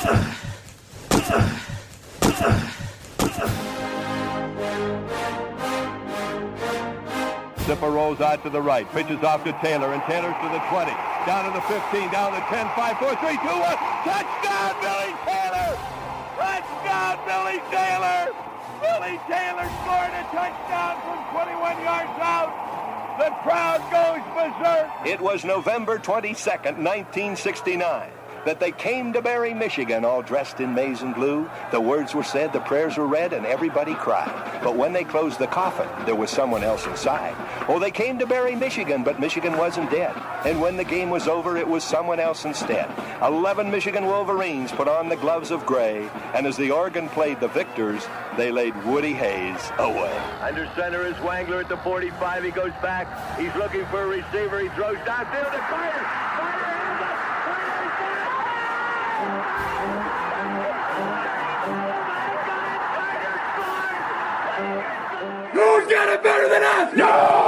Zipper rolls out to the right, pitches off to Taylor, and Taylor's to the 20, down to the 15, down to the 10, 5, 4, 3, 2, 1. Touchdown, Billy Taylor! Touchdown, Billy Taylor! Billy Taylor scored a touchdown from 21 yards out. The crowd goes berserk. It was November 22nd, 1969. That they came to Barry, Michigan, all dressed in maize and blue. The words were said, the prayers were read, and everybody cried. But when they closed the coffin, there was someone else inside. Oh, they came to Barry, Michigan, but Michigan wasn't dead. And when the game was over, it was someone else instead. 11 Michigan Wolverines put on the gloves of gray, and as the organ played the victors, they laid Woody Hayes away. Under center is Wangler at the 45. He goes back. He's looking for a receiver. He throws downfield to Carter. Who's got it better than us? Nobody!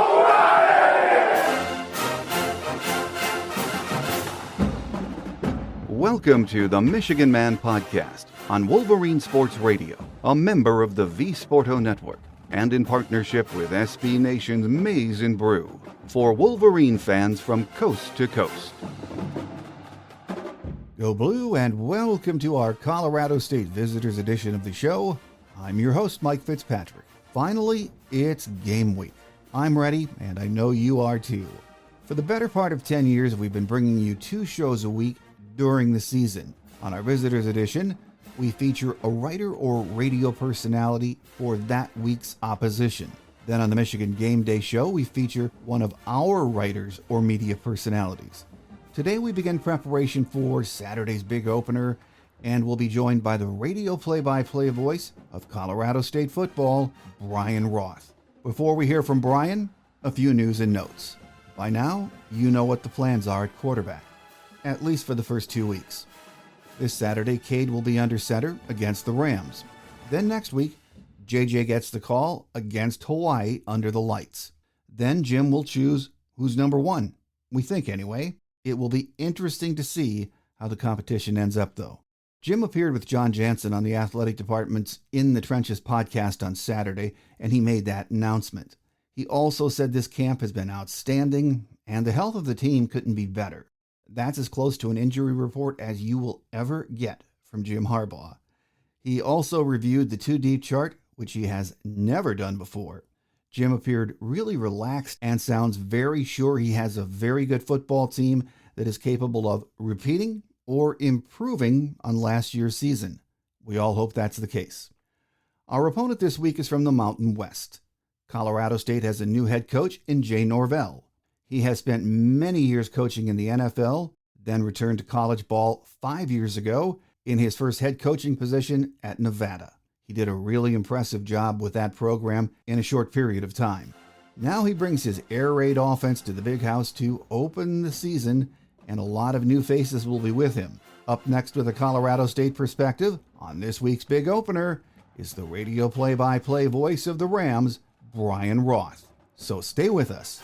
Welcome to the Michigan Man Podcast on Wolverine Sports Radio, a member of the V Sporto Network, and in partnership with SB Nation's Maize and Brew, for Wolverine fans from coast to coast. Go Blue, and welcome to our Colorado State Visitors edition of the show. I'm your host, Mike Fitzpatrick. Finally, it's game week. I'm ready, and I know you are too. For the better part of 10 years, we've been bringing you 2 shows a week during the season. On our Visitors edition, we feature a writer or radio personality for that week's opposition. Then on the Michigan Game Day show, we feature one of our writers or media personalities. Today we begin preparation for Saturday's big opener, and we'll be joined by the radio play-by-play voice of Colorado State football, Brian Roth. Before we hear from Brian, a few news and notes. By now, you know what the plans are at quarterback, at least for the first 2 weeks. This Saturday, Cade will be under center against the Rams. Then next week, JJ gets the call against Hawaii under the lights. Then Jim will choose who's number 1. We think anyway. It will be interesting to see how the competition ends up, though. Jim appeared with John Jansen on the Athletic Department's In the Trenches podcast on Saturday, and he made that announcement. He also said this camp has been outstanding, and the health of the team couldn't be better. That's as close to an injury report as you will ever get from Jim Harbaugh. He also reviewed the 2-deep chart, which he has never done before. Jim appeared really relaxed and sounds very sure he has a very good football team that is capable of repeating or improving on last year's season. We all hope that's the case. Our opponent this week is from the Mountain West. Colorado State has a new head coach in Jay Norvell. He has spent many years coaching in the NFL, then returned to college ball 5 years ago in his first head coaching position at Nevada. He did a really impressive job with that program in a short period of time. Now he brings his air raid offense to the Big House to open the season, and a lot of new faces will be with him. Up next with a Colorado State perspective on this week's big opener is the radio play-by-play voice of the Rams, Brian Roth. So stay with us.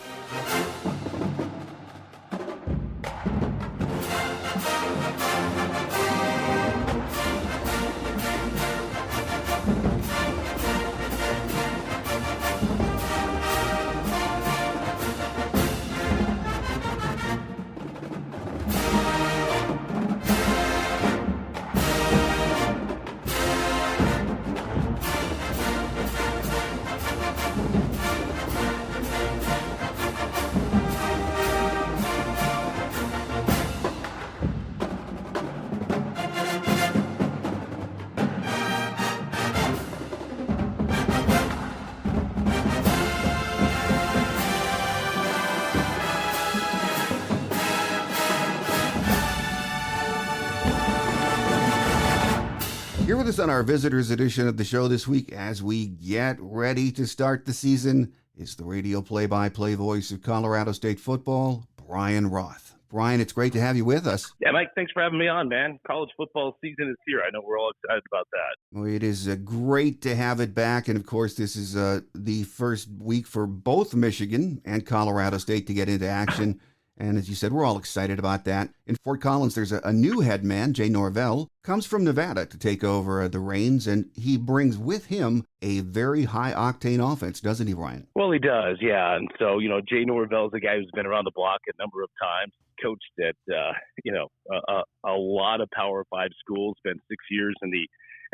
Here with us on our Visitors edition of the show this week as we get ready to start the season is the radio play-by-play voice of Colorado State football, Brian Roth. Brian, it's great to have you with us. Yeah, Mike, thanks for having me on, man. College football season is here. I know we're all excited about that. Well, it is great to have it back. And, of course, this is the first week for both Michigan and Colorado State to get into action And as you said, we're all excited about that. In Fort Collins, there's a new head man, Jay Norvell, comes from Nevada to take over the reins, and he brings with him a very high-octane offense, doesn't he, Brian? Well, he does, yeah. And so, Jay Norvell's a guy who's been around the block a number of times, coached at, a lot of Power 5 schools, spent 6 years in the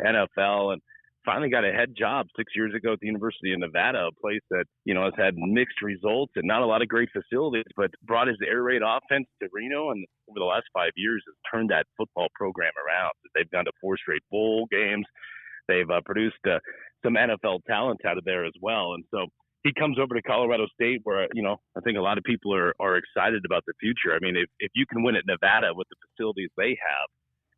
NFL, and finally got a head job 6 years ago at the University of Nevada, a place that, has had mixed results and not a lot of great facilities, but brought his air raid offense to Reno, and over the last 5 years has turned that football program around. They've gone to 4 straight bowl games. They've produced some NFL talent out of there as well. And so he comes over to Colorado State where, I think a lot of people are excited about the future. I mean, if you can win at Nevada with the facilities they have,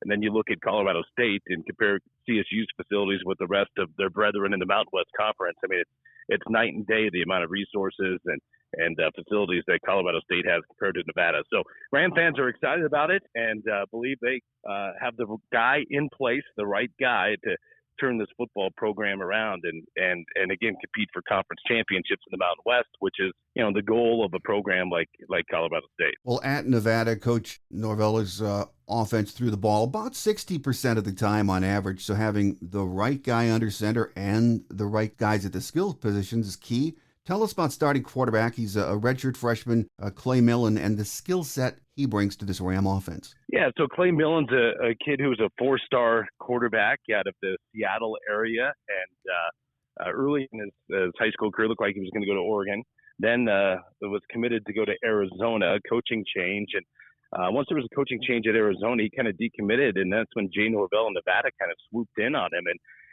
and then you look at Colorado State and compare CSU's facilities with the rest of their brethren in the Mountain West Conference, I mean, it's night and day the amount of resources and facilities that Colorado State has compared to Nevada. So Ram fans are excited about it and believe they have the guy in place, the right guy to turn this football program around and again compete for conference championships in the Mountain West, which is the goal of a program like Colorado State. Well, at Nevada, Coach Norvella's offense threw the ball about 60% of the time on average. So having the right guy under center and the right guys at the skill positions is key. Tell us about starting quarterback. He's a redshirt freshman, Clay Millen, and the skill set he brings to this Ram offense. Yeah, so Clay Millen's a kid who's a 4-star quarterback out of the Seattle area, and early in his high school career looked like he was going to go to Oregon. Then was committed to go to Arizona, coaching change, and once there was a coaching change at Arizona, he kind of decommitted, and that's when Jay Norvell in Nevada kind of swooped in on him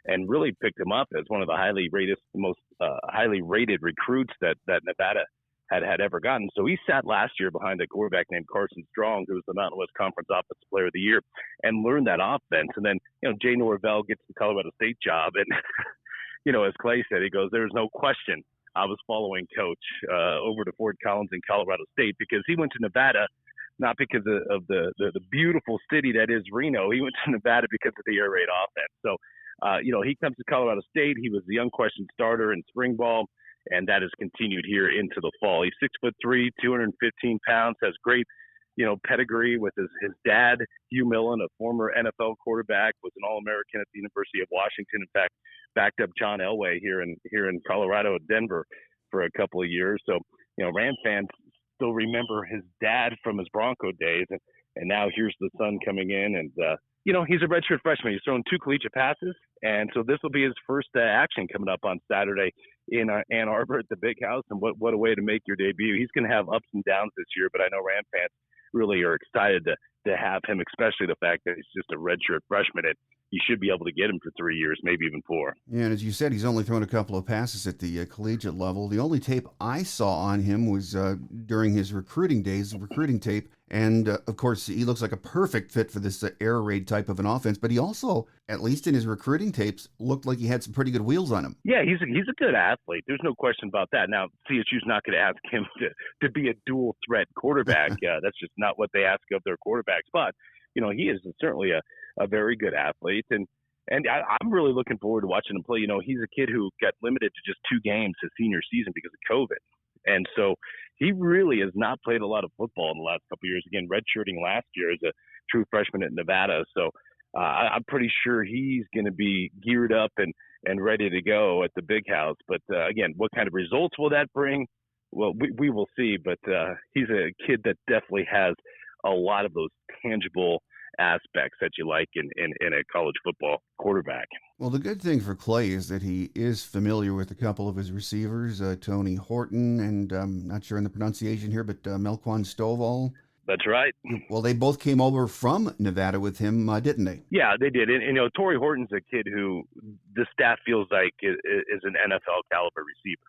and really picked him up as one of the most highly rated recruits that Nevada had ever gotten. So he sat last year behind a quarterback named Carson Strong, who was the Mountain West Conference Offensive Player of the Year, and learned that offense. And then, Jay Norvell gets the Colorado State job. And, as Clay said, he goes, there's no question I was following Coach over to Fort Collins in Colorado State because he went to Nevada, not because of the beautiful city that is Reno. He went to Nevada because of the air raid offense. So, he comes to Colorado State. He was the unquestioned starter in spring ball, and that has continued here into the fall. He's 6'3", 215 pounds, has great, pedigree with his dad, Hugh Millen, a former NFL quarterback, was an All-American at the University of Washington. In fact, backed up John Elway here in Colorado at Denver for a couple of years. So, Ram fans still remember his dad from his Bronco days, and now here's the son coming in, and he's a redshirt freshman. He's thrown 2 collegiate passes, and so this will be his first action coming up on Saturday in Ann Arbor at the Big House. And what a way to make your debut. He's going to have ups and downs this year, but I know Ram fans really are excited to have him, especially the fact that he's just a redshirt freshman. And you should be able to get him for 3 years, maybe even 4. Yeah, and as you said, he's only thrown a couple of passes at the collegiate level. The only tape I saw on him was during his recruiting days, recruiting tape. And, of course, he looks like a perfect fit for this air raid type of an offense. But he also, at least in his recruiting tapes, looked like he had some pretty good wheels on him. Yeah, he's a good athlete. There's no question about that. Now, CSU's not going to ask him to be a dual-threat quarterback. That's just not what they ask of their quarterbacks. But, he is certainly a very good athlete. And I'm really looking forward to watching him play. He's a kid who got limited to just 2 games his senior season because of COVID. And so he really has not played a lot of football in the last couple of years. Again, redshirting last year as a true freshman at Nevada. So I'm pretty sure he's going to be geared up and ready to go at the Big House. But again, what kind of results will that bring? Well, we will see. But he's a kid that definitely has a lot of those tangible aspects that you like in a college football quarterback. Well, the good thing for Clay is that he is familiar with a couple of his receivers, Tony Horton, and I'm not sure in the pronunciation here, but Melquan Stovall. That's right. Well, they both came over from Nevada with him, didn't they? Yeah, they did. And Torrey Horton's a kid who the staff feels like is an NFL caliber receiver,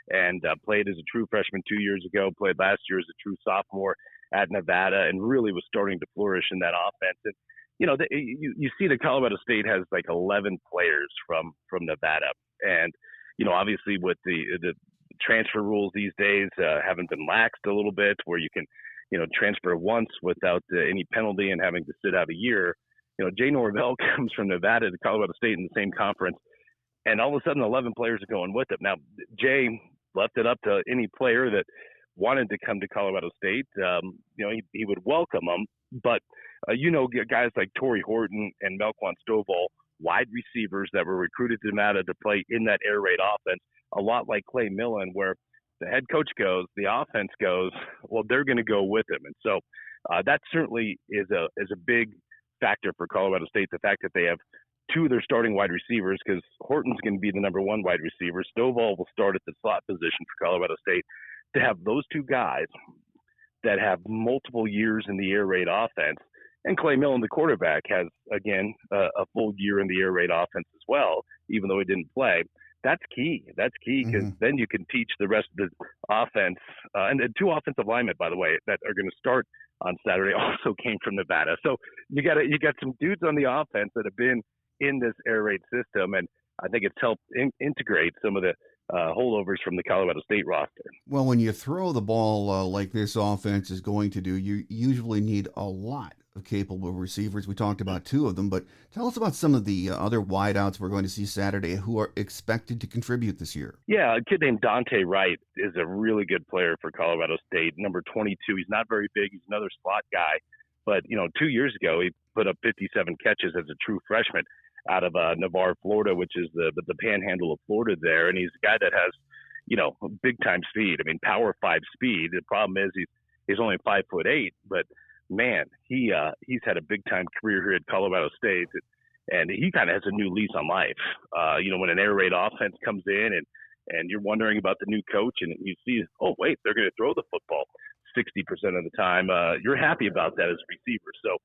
and played as a true freshman 2 years ago, played last year as a true sophomore at Nevada, and really was starting to flourish in that offense. And you see that Colorado State has like 11 players from Nevada, and obviously with the transfer rules these days haven't been laxed a little bit, where you can transfer once without any penalty and having to sit out a year. Jay Norvell comes from Nevada to Colorado State in the same conference, and all of a sudden 11 players are going with him. Now Jay left it up to any player that wanted to come to Colorado State, he would welcome them. But, guys like Torrey Horton and Melquan Stovall, wide receivers that were recruited to Nevada to play in that air raid offense, a lot like Clay Millen, where the head coach goes, the offense goes, well, they're going to go with him. And so that certainly is a big factor for Colorado State, the fact that they have two of their starting wide receivers, because Horton's going to be the number one wide receiver. Stovall will start at the slot position for Colorado State. To have those two guys that have multiple years in the air raid offense, and Clay Millen, the quarterback, has, again, a full year in the air raid offense as well, even though he didn't play. That's key. That's key, because then you can teach the rest of the offense. And the two offensive linemen, by the way, that are going to start on Saturday also came from Nevada. So you got some dudes on the offense that have been in this air raid system, and I think it's helped integrate some of the holdovers from the Colorado State roster. Well, when you throw the ball like this offense is going to do, you usually need a lot of capable receivers. We talked about two of them, but tell us about some of the other wideouts we're going to see Saturday who are expected to contribute this year. Yeah, a kid named Dante Wright is a really good player for Colorado State, number 22. He's not very big. He's another slot guy. But, 2 years ago, he put up 57 catches as a true freshman out of Navarre, Florida, which is the panhandle of Florida there. And he's a guy that has, big time speed. I mean, power 5 speed. The problem is he's only 5'8", but man, he's had a big time career here at Colorado State, and he kind of has a new lease on life. When an air raid offense comes in and you're wondering about the new coach, and you see, oh wait, they're going to throw the football 60% of the time. You're happy about that as a receiver. So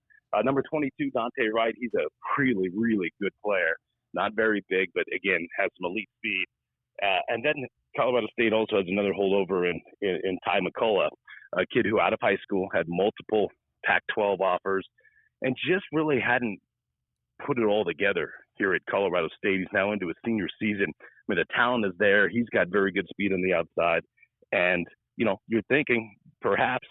number 22, Dante Wright, he's a really, really good player. Not very big, but again, has some elite speed. And then Colorado State also has another holdover in Ty McCullough, a kid who out of high school had multiple Pac-12 offers and just really hadn't put it all together here at Colorado State. He's now into his senior season. I mean, the talent is there. He's got very good speed on the outside. And, you're thinking perhaps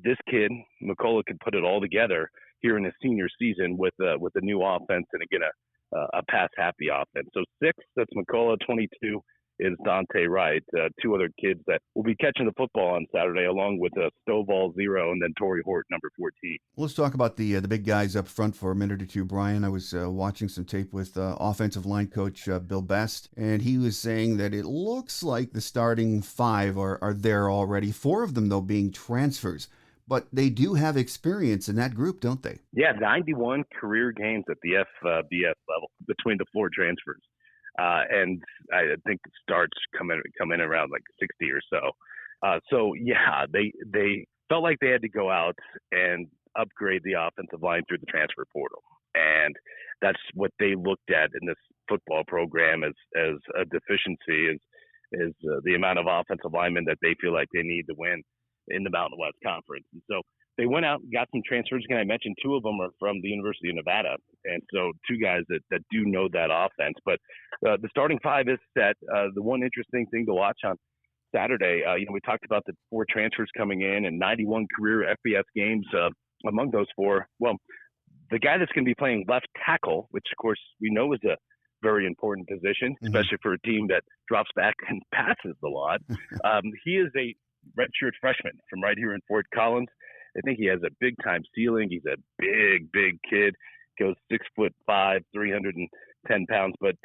this kid, McCullough, could put it all together here in his senior season with a new offense and, again, a pass-happy offense. So 6, that's McCullough. 22 is Dante Wright, two other kids that will be catching the football on Saturday, along with Stovall, 0, and then Torrey Hort, number 14. Let's talk about the big guys up front for a minute or two, Brian. I was watching some tape with offensive line coach Bill Best, and he was saying that it looks like the starting 5 are there already, 4 of them, though, being transfers. But they do have experience in that group, don't they? Yeah, 91 career games at the FBS level between the 4 transfers. And I think it starts come in around like 60 or so. So yeah, they felt like they had to go out and upgrade the offensive line through the transfer portal, and that's what they looked at in this football program as a deficiency is the amount of offensive linemen that they feel like they need to win in the Mountain West Conference. And so they went out and got some transfers. Again, I mentioned 2 of them are from the University of Nevada. And so 2 guys that do know that offense. But the starting 5 is set. The one interesting thing to watch on Saturday, we talked about the 4 transfers coming in and 91 career FBS games among those 4. Well, the guy that's going to be playing left tackle, which, of course, we know is a very important position, especially for a team that drops back and passes a lot. He is a redshirt freshman from right here in Fort Collins. I think he has a big time ceiling. He's a big kid, goes 6'5", 310 pounds, but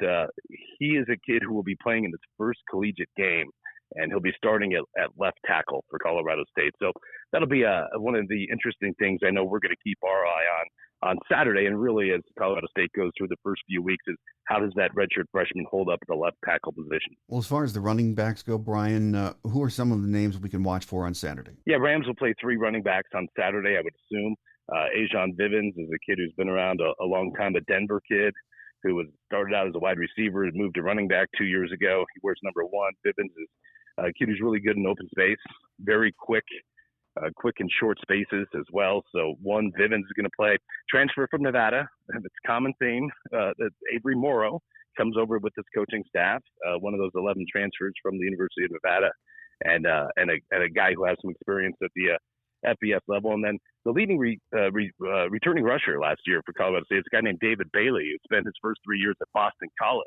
he is a kid who will be playing in his first collegiate game, and he'll be starting at left tackle for Colorado State. So that'll be one of the interesting things I know we're going to keep our eye on Saturday, and really as Colorado State goes through the first few weeks, is how does that redshirt freshman hold up at the left tackle position? Well, as far as the running backs go, Brian, who are some of the names we can watch for on Saturday? Yeah, Rams will play 3 running backs on Saturday, I would assume. Ajon Vivens is a kid who's been around a long time, a Denver kid who started out as a wide receiver and moved to running back 2 years ago. He wears number 1. Vivens is a kid who's really good in open space, very quick in short spaces as well. So Vivens is going to play. Transfer from Nevada, and it's a common theme. Avery Morrow comes over with his coaching staff, one of those 11 transfers from the University of Nevada, and a guy who has some experience at the FBS level. And then the leading returning rusher last year for Colorado State is a guy named David Bailey, who spent his first 3 years at Boston College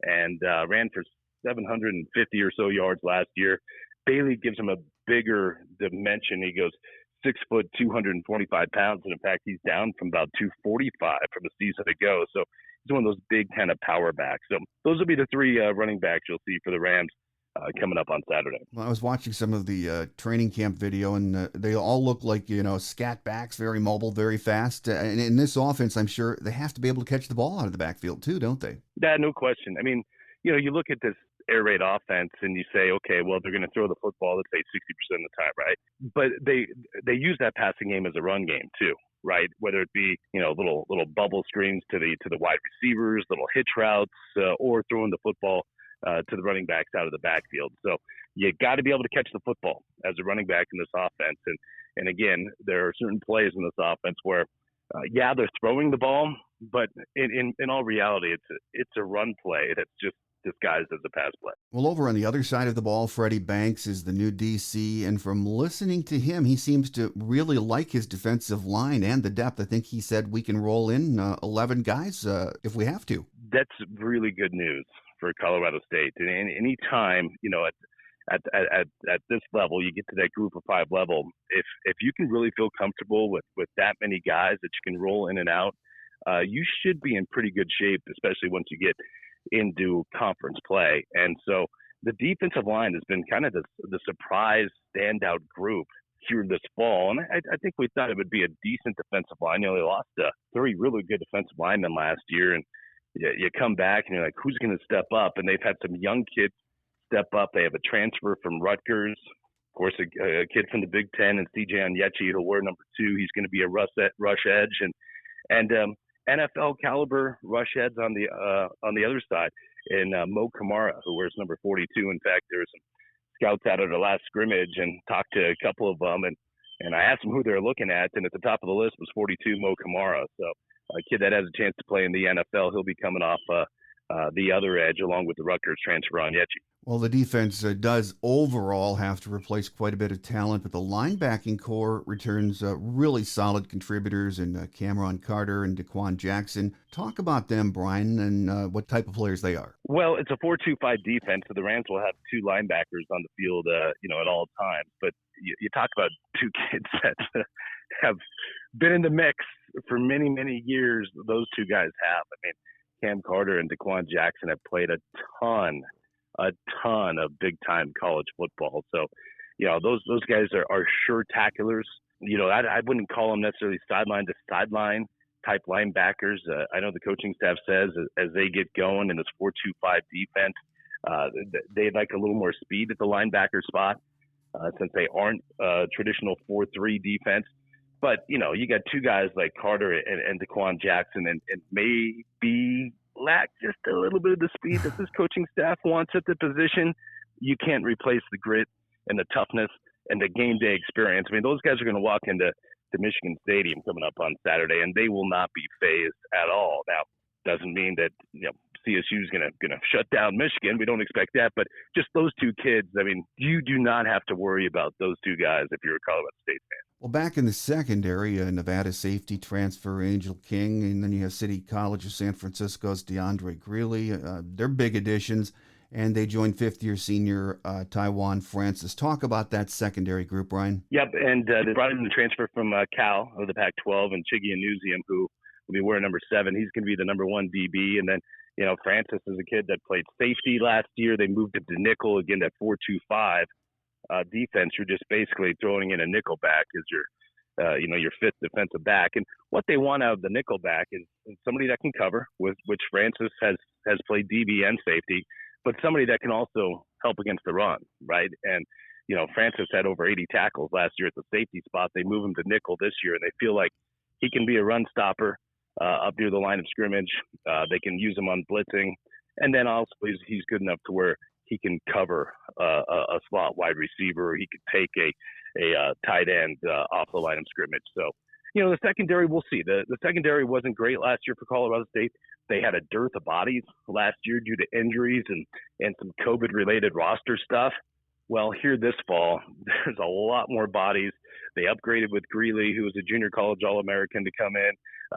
and ran for 750 or so yards last year. Bailey gives him a bigger dimension. He goes 6 foot, 245 pounds, and in fact, he's down from about 245 from a season ago. So he's one of those big kind of power backs. So those will be the three running backs you'll see for the Rams coming up on Saturday. Well, I was watching some of the training camp video, and they all look like, scat backs, very mobile, very fast. And in this offense, I'm sure they have to be able to catch the ball out of the backfield too, don't they? Yeah, no question. I mean, you look at this air raid offense and you say, okay, well, they're going to throw the football, let's say 60% of the time, right? But they use that passing game as a run game too, right? Whether it be, little bubble screens to the wide receivers, little hitch routes, or throwing the football to the running backs out of the backfield. So you got to be able to catch the football as a running back in this offense. And again, there are certain plays in this offense where, they're throwing the ball, but in all reality, it's a run play that's just disguised as a pass play. Well, over on the other side of the ball, Freddie Banks is the new DC, and from listening to him, he seems to really like his defensive line and the depth. I think he said we can roll in 11 guys if we have to. That's really good news for Colorado State. And any time, at this level, you get to that group of five level, if you can really feel comfortable with that many guys that you can roll in and out, you should be in pretty good shape, especially once you get into conference play. And so the defensive line has been kind of the surprise standout group here this fall. And I think we thought it would be a decent defensive line. They lost 3 really good defensive linemen last year. And you come back and you're like, who's going to step up? And they've had some young kids step up. They have a transfer from Rutgers. Of course, a kid from the Big Ten, and C.J. Onyechi, who'll wear number 2. He's going to be a rush edge. And NFL caliber rush heads on the other side, and Mo Kamara, who wears number 42. In fact, there were some scouts out at the last scrimmage and talked to a couple of them, and I asked them who they're looking at, and at the top of the list was 42 Mo Kamara. So a kid that has a chance to play in the NFL, he'll be coming off the other edge along with the Rutgers transfer Onyechi. Well, the defense does overall have to replace quite a bit of talent, but the linebacking core returns really solid contributors in Cameron Carter and Daquan Jackson. Talk about them, Brian, and what type of players they are. Well, it's a 4-2-5 defense, so the Rams will have 2 linebackers on the field, at all times. But you talk about 2 kids that have been in the mix for many, many years. Those 2 guys have. I mean, Cam Carter and Daquan Jackson have played a ton of big time college football. So, those guys are sure tacklers. I wouldn't call them necessarily sideline to sideline type linebackers. I know the coaching staff says as they get going in this 4-2-5 defense, they'd like a little more speed at the linebacker spot since they aren't a traditional 4-3 defense. But, you got 2 guys like Carter and Daquan Jackson and maybe lack just a little bit of the speed that this coaching staff wants at the position. You can't replace the grit and the toughness and the game day experience. I mean, those guys are going to walk into Michigan Stadium coming up on Saturday, and they will not be phased at all. Now, doesn't mean that CSU is going to shut down Michigan. We don't expect that, but just those 2 kids. I mean, you do not have to worry about those 2 guys if you're a Colorado State fan. Well, back in the secondary, Nevada safety transfer Angel King, and then you have City College of San Francisco's DeAndre Greeley. They're big additions, and they joined 5th-year senior Taiwan Francis. Talk about that secondary group, Brian. Yep, and they brought in the transfer from Cal of the Pac-12, and Chigi Anusium, who will be wearing number 7. He's going to be the number 1 DB, and then Francis is a kid that played safety last year. They moved him to nickel again, that 4-2-5. Defense. You're just basically throwing in a nickel back as your 5th defensive back. And what they want out of the nickel back is somebody that can cover, which Francis has played DB and safety, but somebody that can also help against the run, right? And Francis had over 80 tackles last year at the safety spot. They move him to nickel this year, and they feel like he can be a run stopper up near the line of scrimmage. They can use him on blitzing, and then also he's good enough to where he can cover a slot wide receiver, or he could take a tight end off the line of scrimmage. So, the secondary, we'll see. The secondary wasn't great last year for Colorado State. They had a dearth of bodies last year due to injuries and some COVID-related roster stuff. Well, here this fall, there's a lot more bodies. They upgraded with Greeley, who was a junior college All-American, to come in.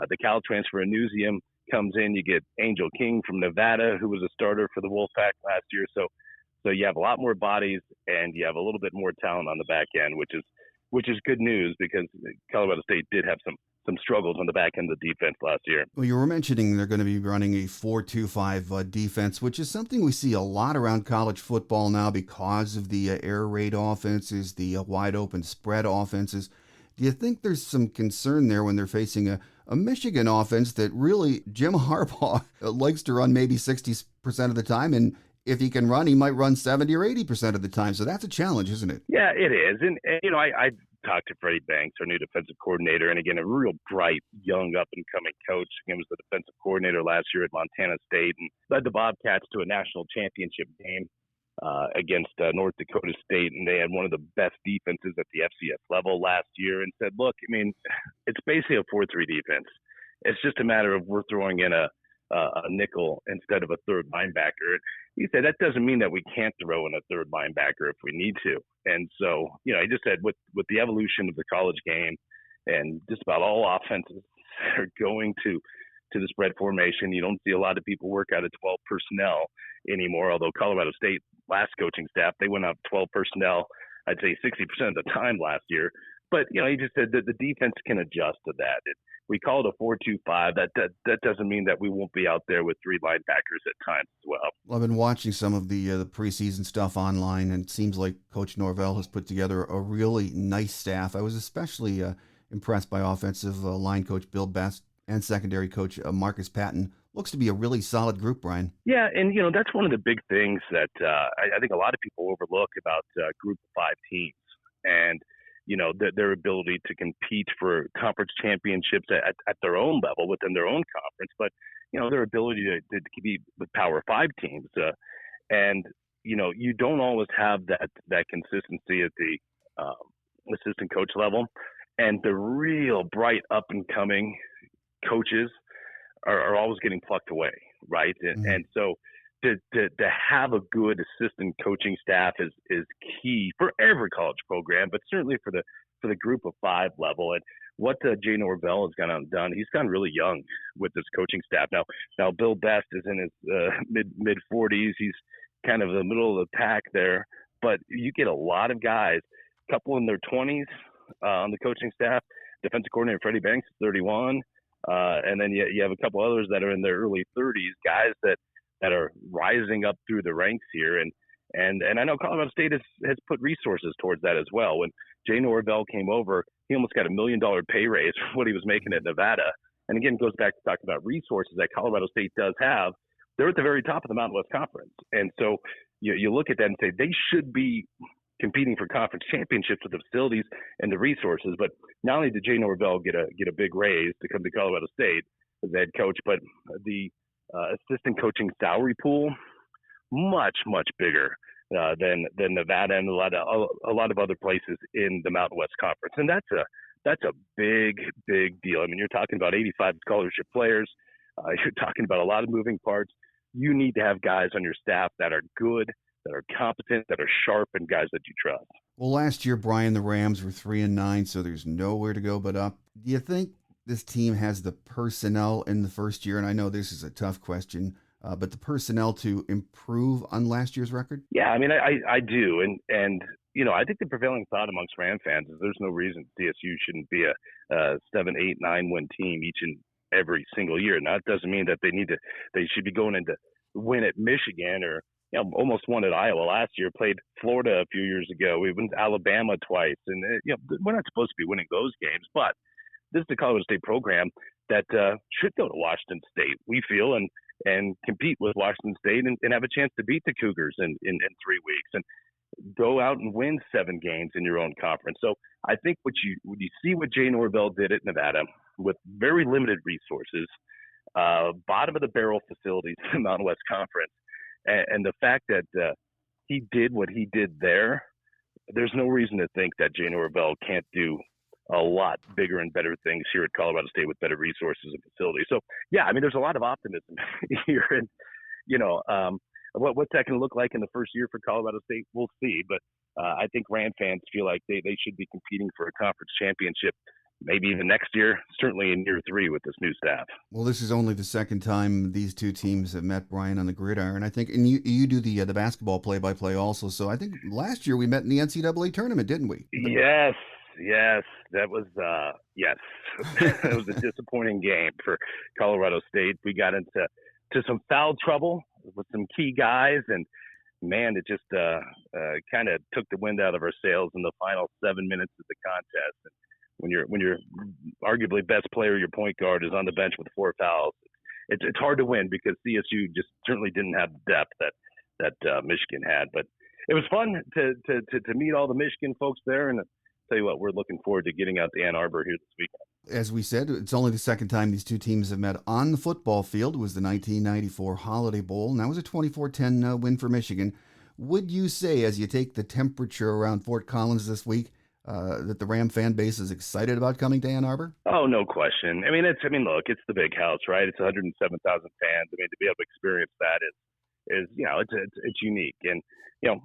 The Cal transfer Anusium comes in. You get Angel King from Nevada, who was a starter for the Wolfpack last year. So So you have a lot more bodies, and you have a little bit more talent on the back end, which is good news because Colorado State did have some struggles on the back end of the defense last year. Well, you were mentioning they're going to be running a 4-2-5 defense, which is something we see a lot around college football now because of the air raid offenses, the wide open spread offenses. Do you think there's some concern there when they're facing a Michigan offense that really Jim Harbaugh likes to run maybe 60% of the time, and if he can run, he might run 70 or 80% of the time. So that's a challenge, isn't it? Yeah, it is. And I talked to Freddie Banks, our new defensive coordinator, and again, a real bright, young, up-and-coming coach. He was the defensive coordinator last year at Montana State and led the Bobcats to a national championship game against North Dakota State, and they had one of the best defenses at the FCS level last year, and said, look, I mean, it's basically a 4-3 defense. It's just a matter of we're throwing in a nickel instead of a third linebacker. He said that doesn't mean that we can't throw in a third linebacker if we need to. And so, I just said with the evolution of the college game and just about all offenses are going to the spread formation, you don't see a lot of people work out of 12 personnel anymore, although Colorado State last coaching staff, they went out 12 personnel, I'd say 60% of the time last year. But, he just said that the defense can adjust to that. We call it a 4-2-5. That doesn't mean that we won't be out there with three linebackers at times as well. I've been watching some of the preseason stuff online, and it seems like Coach Norvell has put together a really nice staff. I was especially impressed by offensive line coach Bill Best and secondary coach Marcus Patton. Looks to be a really solid group, Brian. Yeah, and that's one of the big things that I think a lot of people overlook about Group of 5 teams, and their ability to compete for conference championships at their own level within their own conference, but their ability to compete with Power 5 teams, and you don't always have that consistency at the assistant coach level, and the real bright up and coming coaches are always getting plucked away, right? And so to have a good assistant coaching staff is key for every college program, but certainly for the Group of 5 level. And what Jay Norvell has done, he's gone really young with this coaching staff. Now Bill Best is in his mid 40s. He's kind of the middle of the pack there, but you get a lot of guys, a couple in their 20s on the coaching staff. Defensive coordinator Freddie Banks is 31. And then you have a couple others that are in their early 30s, guys that are rising up through the ranks here. And I know Colorado State has put resources towards that as well. When Jay Norvell came over, he almost got $1 million pay raise for what he was making at Nevada. And again, it goes back to talking about resources that Colorado State does have. They're at the very top of the Mountain West Conference. And so you look at that and say they should be competing for conference championships with the facilities and the resources. But not only did Jay Norvell get a big raise to come to Colorado State as head coach, but the assistant coaching salary pool much bigger than Nevada and a lot of other places in the Mountain West Conference, and that's a big deal. I mean, you're talking about 85 scholarship players. You're talking about a lot of moving parts. You need to have guys on your staff that are good, that are competent, that are sharp, and guys that you trust. Well, last year, Brian, the Rams were 3-9, so there's nowhere to go but up. Do you think this team has the personnel in the first year? And I know this is a tough question, but the personnel to improve on last year's record? Yeah, I mean, I do. And I think the prevailing thought amongst Ram fans is there's no reason CSU shouldn't be a 7, 8, 9 win team each and every single year. Now, it doesn't mean that they should be going into win at Michigan or almost won at Iowa last year, played Florida a few years ago. We went to Alabama twice. And, we're not supposed to be winning those games. But this is a Colorado State program that should go to Washington State, we feel, and compete with Washington State and have a chance to beat the Cougars in 3 weeks and go out and win 7 games in your own conference. So I think when you see what Jay Norvell did at Nevada with very limited resources, bottom of the barrel facilities in the Mountain West Conference, and the fact that he did what he did there, there's no reason to think that Jay Norvell can't do a lot bigger and better things here at Colorado State with better resources and facilities. So, yeah, I mean, there's a lot of optimism here. And, what's that going to look like in the first year for Colorado State? We'll see. But I think Ram fans feel like they should be competing for a conference championship, maybe even next year, certainly in year 3 with this new staff. Well, this is only the second time these two teams have met, Brian, on the gridiron. I think, and you do the basketball play-by-play also. So I think last year we met in the NCAA tournament, didn't we? Yes, that was yes. It was a disappointing game for Colorado State. We got into some foul trouble with some key guys, and man, it just kind of took the wind out of our sails in the final 7 minutes of the contest. And when you're arguably best player, your point guard, is on the bench with 4 fouls, it's hard to win because CSU just certainly didn't have the depth that Michigan had. But it was fun to meet all the Michigan folks there, and tell you what, we're looking forward to getting out to Ann Arbor here this weekend. As we said, it's only the second time these two teams have met on the football field. It was the 1994 Holiday Bowl, and that was a 24-10 win for Michigan. Would you say, as you take the temperature around Fort Collins this week, that the Ram fan base is excited about coming to Ann Arbor? Oh, no question. Look, it's the big house, right? It's 107,000 fans. To be able to experience that is it's unique. And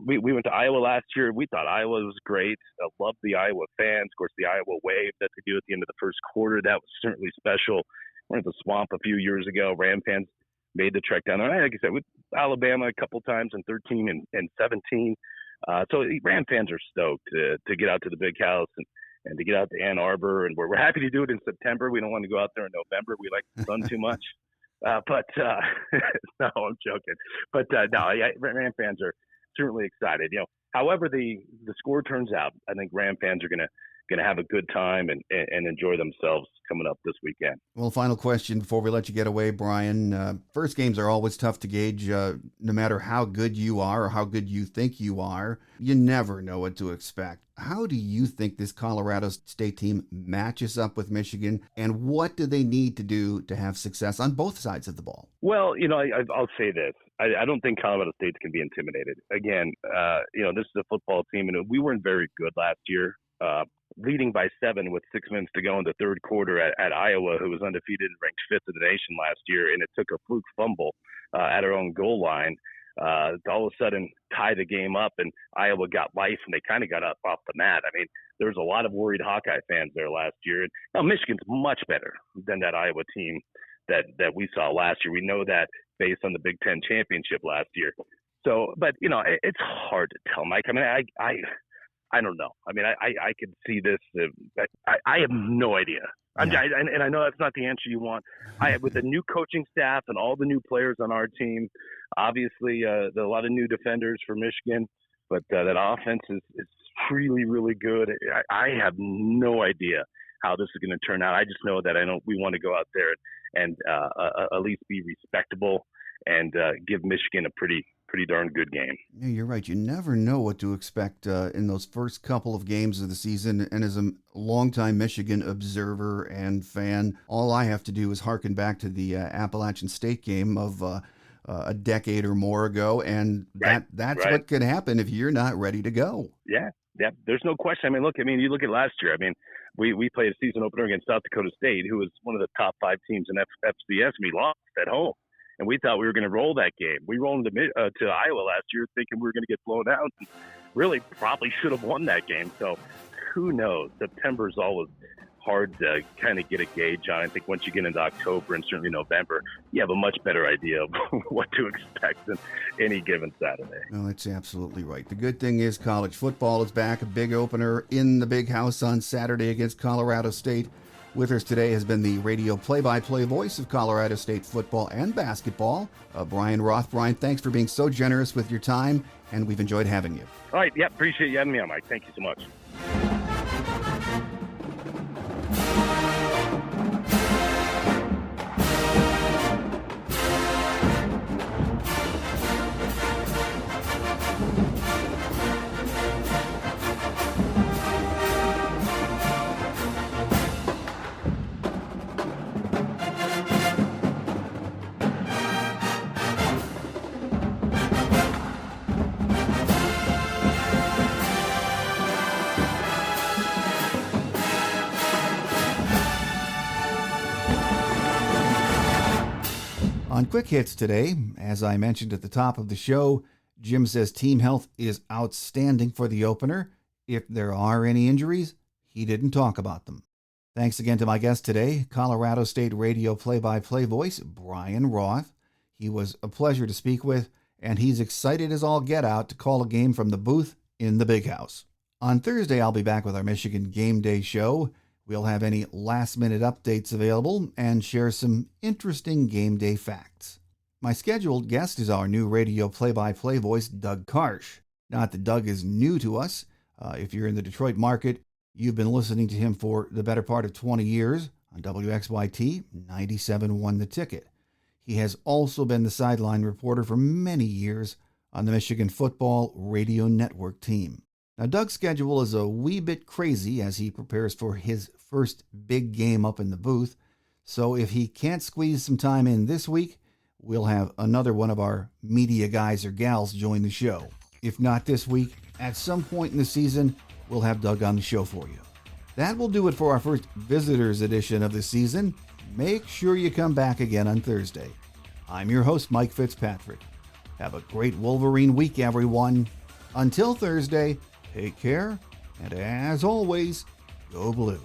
we went to Iowa last year. We thought Iowa was great. I loved the Iowa fans. Of course, the Iowa wave that they do at the end of the first quarter, that was certainly special. We went to the Swamp a few years ago. Ram fans made the trek down there. Like I said, with Alabama a couple times in 13 and 17. So Ram fans are stoked to get out to the big house and to get out to Ann Arbor. And we're happy to do it in September. We don't want to go out there in November. We like the sun too much. No, I'm joking. But Ram fans are certainly excited. However the score turns out, I think Ram fans are gonna have a good time and enjoy themselves coming up this weekend. Well, final question before we let you get away, Brian. First games are always tough to gauge. No matter how good you are or how good you think you are, you never know what to expect. How do you think this Colorado State team matches up with Michigan, and what do they need to do to have success on both sides of the ball? Well, I'll say this. I don't think Colorado State can be intimidated. Again, this is a football team, and we weren't very good last year. Leading by 7 with 6 minutes to go in the third quarter at Iowa, who was undefeated and ranked 5th in the nation last year, and it took a fluke fumble at our own goal line to all of a sudden tie the game up, and Iowa got life, and they kind of got up off the mat. There was a lot of worried Hawkeye fans there last year. And now Michigan's much better than that Iowa team that we saw last year. We know that based on the Big Ten championship last year. So, but it's hard to tell, Mike. I don't know. I could see this. I have no idea. Yeah. And I know that's not the answer you want. With the new coaching staff and all the new players on our team, obviously there are a lot of new defenders for Michigan, but that offense is really, really good. I have no idea how this is going to turn out. I just know that we want to go out there and at least be respectable and give Michigan a pretty darn good game. Yeah, you're right. You never know what to expect in those first couple of games of the season. And as a longtime Michigan observer and fan, all I have to do is hearken back to the Appalachian State game of a decade or more ago, and that's what could happen if you're not ready to go. Yeah. There's no question. You look at last year. We played a season opener against South Dakota State, who was one of the top 5 teams in FCS, and we lost at home. And we thought we were going to roll that game. We rolled to Iowa last year thinking we were going to get blown out. And really probably should have won that game. So who knows? September's always hard to kind of get a gauge on. I think once you get into October and certainly November, you have a much better idea of what to expect than any given Saturday. No, that's absolutely right. The good thing is college football is back. A big opener in the big house on Saturday against Colorado State. With us today has been the radio play-by-play voice of Colorado State football and basketball, Brian Roth. Brian, thanks for being so generous with your time, and we've enjoyed having you. All right. Yeah, appreciate you having me on, Mike. Thank you so much. On Quick Hits today, as I mentioned at the top of the show, Jim says team health is outstanding for the opener. If there are any injuries, he didn't talk about them. Thanks again to my guest today, Colorado State radio play-by-play voice, Brian Roth. He was a pleasure to speak with, and he's excited as all get out to call a game from the booth in the Big House. On Thursday, I'll be back with our Michigan Game Day show. We'll have any last-minute updates available and share some interesting game day facts. My scheduled guest is our new radio play-by-play voice, Doug Karsh. Not that Doug is new to us. If you're in the Detroit market, you've been listening to him for the better part of 20 years on WXYT 97.1 The Ticket. He has also been the sideline reporter for many years on the Michigan Football Radio Network team. Now, Doug's schedule is a wee bit crazy as he prepares for his first big game up in the booth, so if he can't squeeze some time in this week, we'll have another one of our media guys or gals join the show. If not this week, at some point in the season, we'll have Doug on the show for you. That will do it for our first visitors edition of the season. Make sure you come back again on Thursday. I'm your host, Mike Fitzpatrick. Have a great Wolverine week, everyone. Until Thursday, take care, and as always, go blue.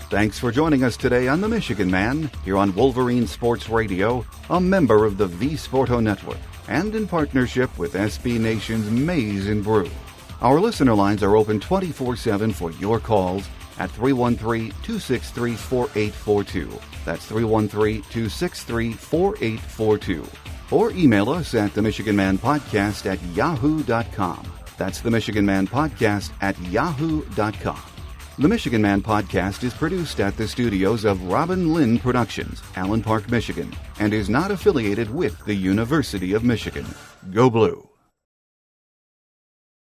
Thanks for joining us today on The Michigan Man, here on Wolverine Sports Radio, a member of the V-Sporto Network, and in partnership with SB Nation's Maize and Brew. Our listener lines are open 24/7 for your calls at 313-263-4842. That's 313-263-4842. Or email us at themichiganmanpodcast@yahoo.com. That's themichiganmanpodcast@yahoo.com. The Michigan Man Podcast is produced at the studios of Robin Lynn Productions, Allen Park, Michigan, and is not affiliated with the University of Michigan. Go Blue!